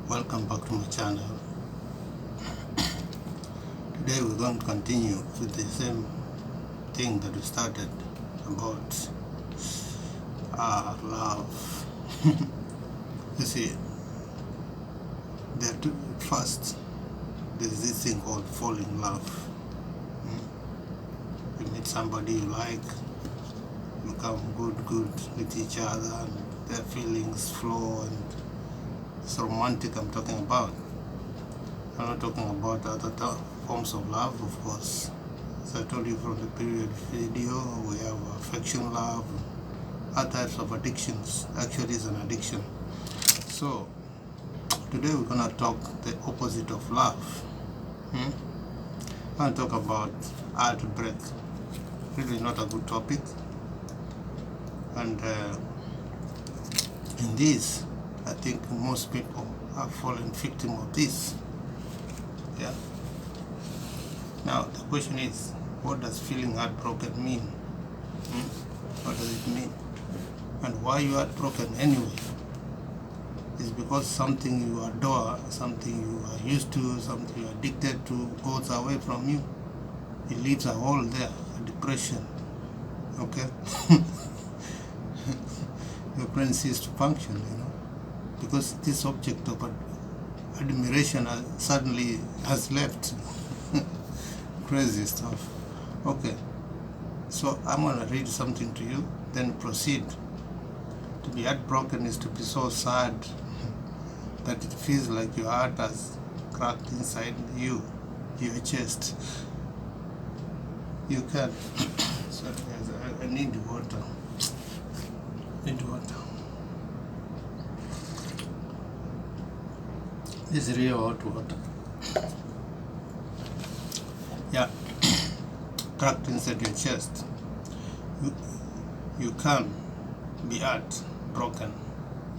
Welcome back to my channel. Today we're going to continue with the same thing that we started about love. You see, first there's this thing called fall in love. You meet somebody you like, become good with each other, and their feelings flow, and it's romantic I'm talking about. I'm not talking about other forms of love, of course. As I told you from the period video, we have affection love, other types of addictions. Actually, it's an addiction. So, today we're going to talk the opposite of love. I'm going to talk about heartbreak. Really not a good topic. And in this, I think most people have fallen victim of this. Yeah. Now the question is, what does feeling heartbroken mean? What does it mean? And why you are heartbroken anyway? Is because something you adore, something you are used to, something you are addicted to goes away from you. It leaves a hole there, a depression. Okay? Your brain ceases to function, because this object of admiration suddenly has left. Crazy stuff. Okay, so I'm going to read something to you, then proceed. To be heartbroken is to be so sad that it feels like your heart has cracked inside you, your chest. You can. Sorry guys, I need water. This is real hot water. Yeah, cracked inside your chest. You can be heartbroken.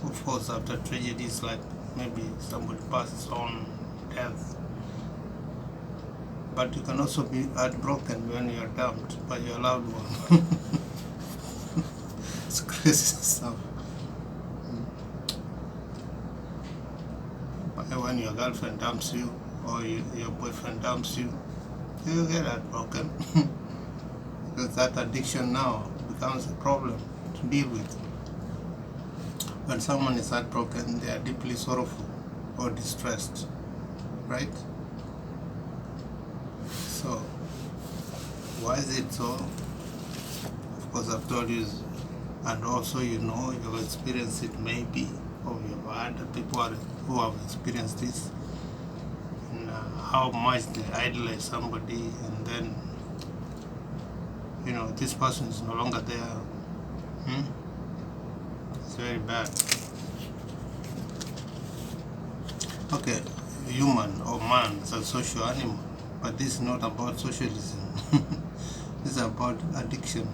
Of course, after tragedies like maybe somebody passes on, death. But you can also be heartbroken when you are dumped by your loved one. It's crazy stuff. When your girlfriend dumps you or your boyfriend dumps you, you get heartbroken. Because that addiction now becomes a problem to deal with. When someone is heartbroken, they are deeply sorrowful or distressed, right? So, why is it so? Of course, I've told you, and also you've experienced it maybe, or you've had people who have experienced this, and how much they idolize somebody, and then this person is no longer there. It's very bad. Okay, human or man is a social animal, but this is not about socialism. This is about addiction.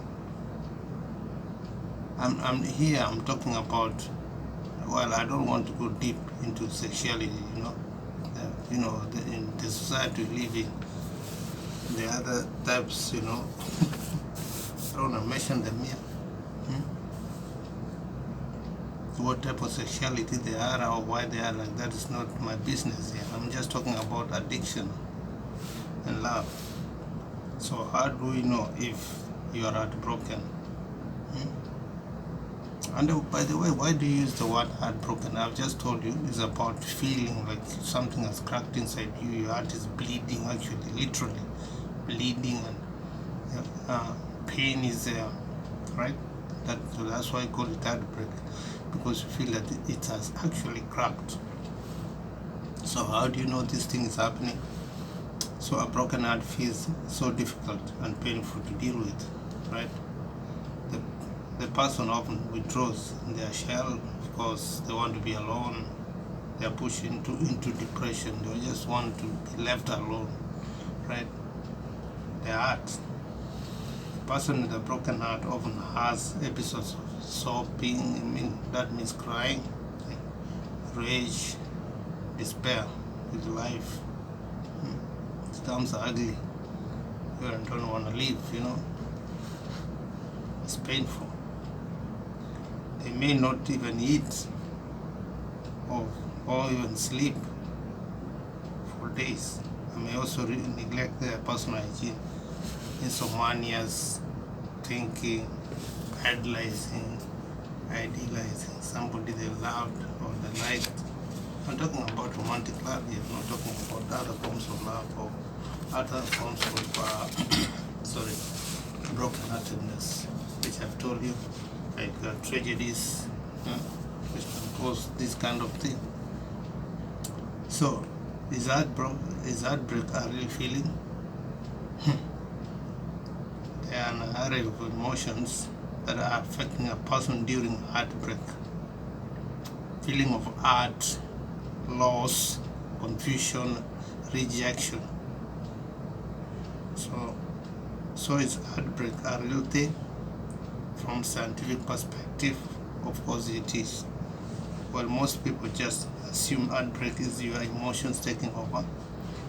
I'm talking about, well, I don't want to go deep into sexuality, in the society we live in, the other types, I don't want to mention them here. What type of sexuality they are or why they are like that is not my business here. I'm just talking about addiction and love. So how do we know if you are heartbroken? And by the way, why do you use the word heartbroken? I've just told you it's about feeling like something has cracked inside you. Your heart is bleeding, actually, literally bleeding, and pain is there, right? That's why I call it heartbreak, because you feel that it has actually cracked. So how do you know this thing is happening? So a broken heart feels so difficult and painful to deal with, right? The person often withdraws in their shell. Of course, they want to be alone. They are pushed into depression. They just want to be left alone, right? Their heart. The person with a broken heart often has episodes of sobbing. That means crying, rage, despair with life. It becomes ugly. You don't want to live, It's painful. They may not even eat or even sleep for days. I may also neglect their personal hygiene, insomnias, thinking, idolizing somebody they loved or they liked. I'm talking about romantic love here, I'm not talking about other forms of love or other forms of brokenheartedness, which I've told you, like tragedies, which can cause this kind of thing. So, is heartbreak a real feeling? There are an array of emotions that are affecting a person during heartbreak. Feeling of hurt, loss, confusion, rejection. So is heartbreak a real thing? From scientific perspective, of course it is. While most people just assume heartbreak is your emotions taking over,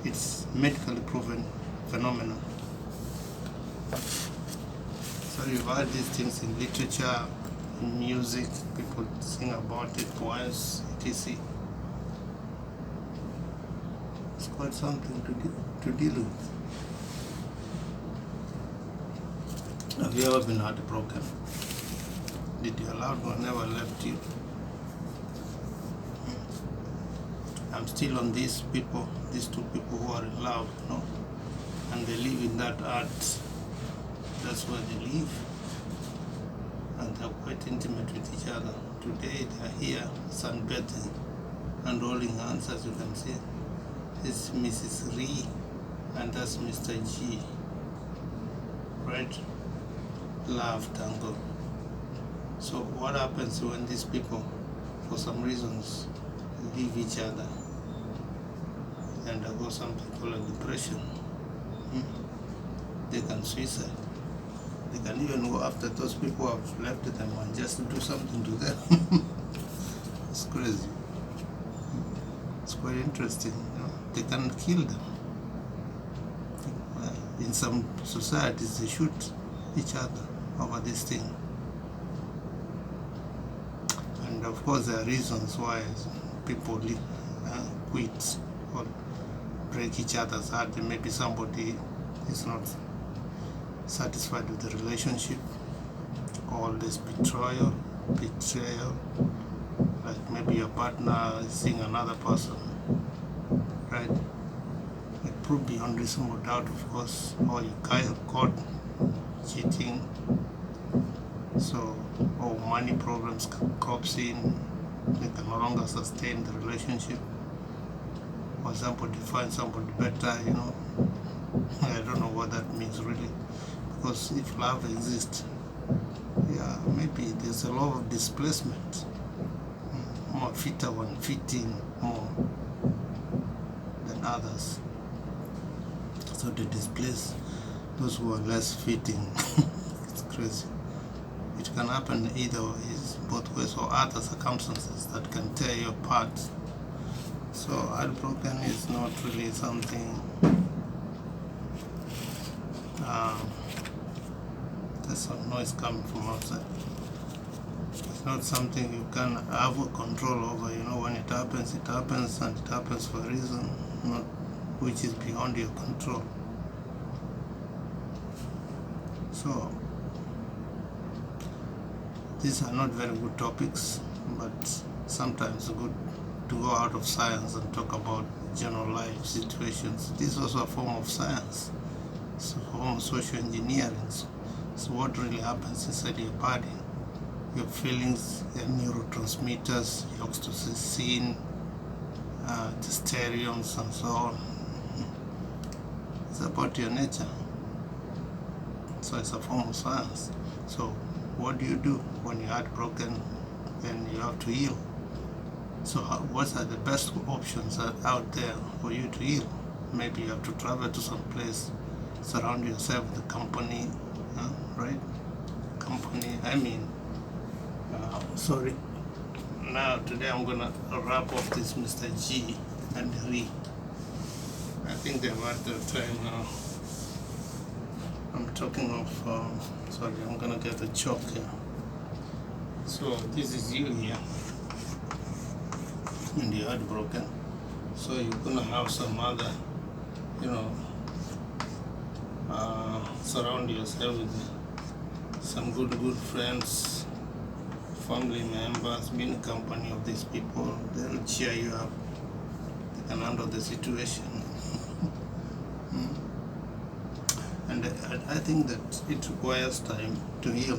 it's medically proven phenomenon. So you've heard these things in literature, in music, people sing about it, poems, etc. It's quite something to deal with. Have you ever been heartbroken? Did your loved one never left you? I'm still on these two people who are in love, and they live in that art. That's where they live, and they're quite intimate with each other. Today they're here sunbathing and holding hands, as you can see. This is Mrs. Ree and that's Mr. G, right? Love tango. So what happens when these people, for some reasons, leave each other and undergo something called a depression? They can suicide. They can even go after those people who have left them and just do something to them. It's crazy. It's quite interesting. They can kill them. In some societies, they shoot each other over this thing. And of course, there are reasons why people quit or break each other's heart. Maybe somebody is not satisfied with the relationship, all this betrayal, like maybe your partner is seeing another person, right? It proved beyond reasonable doubt, of course, or you caught cheating, or money problems crops in, they can no longer sustain the relationship, or somebody finds somebody better, I don't know what that means really, because if love exists, maybe there's a lot of displacement, more fitter one fitting more than others, so they displace those who are less fitting. It's crazy. It can happen either ways, both ways, or other circumstances that can tear you apart. So heartbroken is not really something. There's some noise coming from outside. It's not something you can have control over. When it happens, and it happens for a reason, not which is beyond your control. So these are not very good topics, but sometimes good to go out of science and talk about general life situations. This is also a form of science. It's a form of social engineering. So what really happens inside your body, your feelings, your neurotransmitters, your oxytocin, testeriums, and so on. It's about your nature. So it's a form of science. So what do you do when you're heartbroken? Then you have to heal. So what are the best options out there for you to heal? Maybe you have to travel to some place, surround yourself with a company, right? Sorry. Now today I'm gonna wrap up this Mr. G and Ree. I think they're at the time now. I'm talking of, sorry, I'm gonna get a chalk here. So this is you here. and you're heartbroken. So you're gonna have some other, you know, surround yourself with some good friends, family members. Be in the company of these people. They'll cheer you up. They can handle the situation. And I think that it requires time to heal.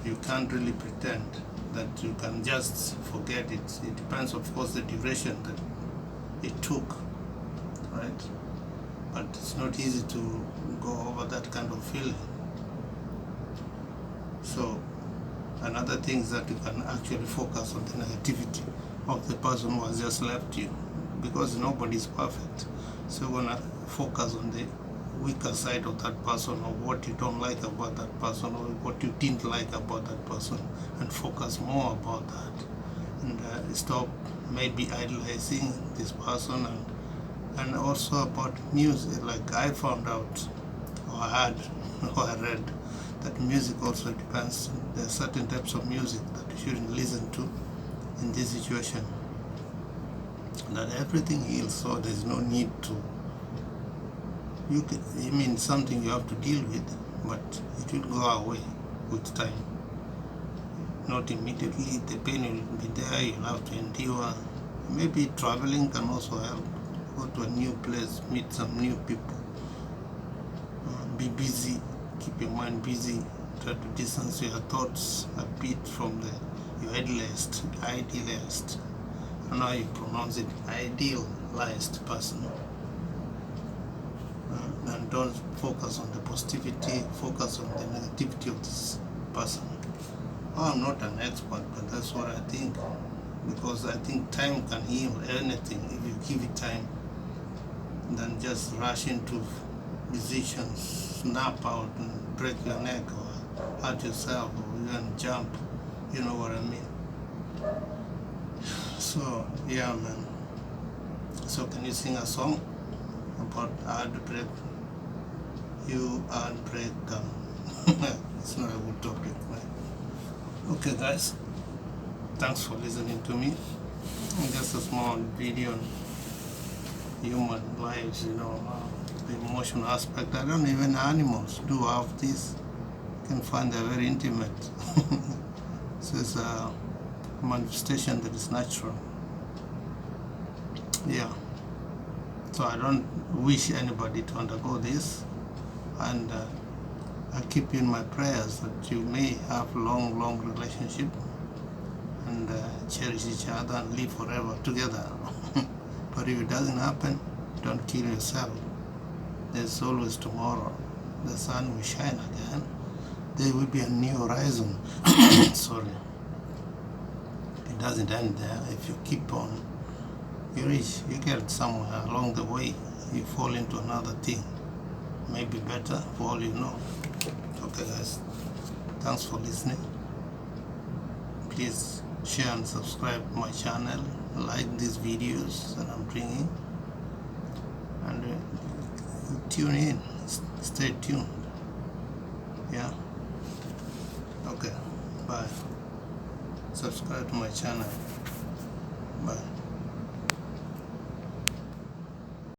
You can't really pretend that you can just forget it. It depends, of course, the duration that it took, right? But it's not easy to go over that kind of feeling. So another thing is that you can actually focus on the negativity of the person who has just left you, because nobody is perfect. So you're gonna focus on the weaker side of that person, or what you don't like about that person, or what you didn't like about that person, and focus more about that, and stop maybe idolizing this person. And also about music, like I found out, or I heard, or I read, that music also depends. There are certain types of music that you shouldn't listen to in this situation. That everything heals, so there's no need to. I mean, something you have to deal with, but it will go away with time. Not immediately. The pain will be there. You'll have to endure. Maybe traveling can also help. Go to a new place, meet some new people. Be busy. Keep your mind busy. Try to distance your thoughts a bit from your idealist. I don't know how you pronounce it. Idealized person. And don't focus on the positivity, focus on the negativity of this person. I'm not an expert, but that's what I think, because I think time can heal anything if you give it time, than just rush into decisions, snap out and break your neck or hurt yourself or even jump. You know what I mean? So yeah, man. So can you sing a song about heartbreak? You heartbreaker. It's not a good topic, man. Okay, guys. Thanks for listening to me. Just a small video on human lives, the emotional aspect. I don't even animals do have this. You can find they're very intimate. So it's a manifestation that is natural. Yeah. So I don't wish anybody to undergo this, and I keep you in my prayers that you may have long relationship and cherish each other and live forever together. But if it doesn't happen, don't kill yourself. There's always tomorrow. The sun will shine again. There will be a new horizon. Sorry. It doesn't end there. If you keep on, you get somewhere along the way. You fall into another thing. Maybe better for all you know. Okay, guys. Thanks for listening. Please share and subscribe to my channel. Like these videos that I'm bringing. And tune in. Stay tuned. Yeah. Okay. Bye. Subscribe to my channel. Bye.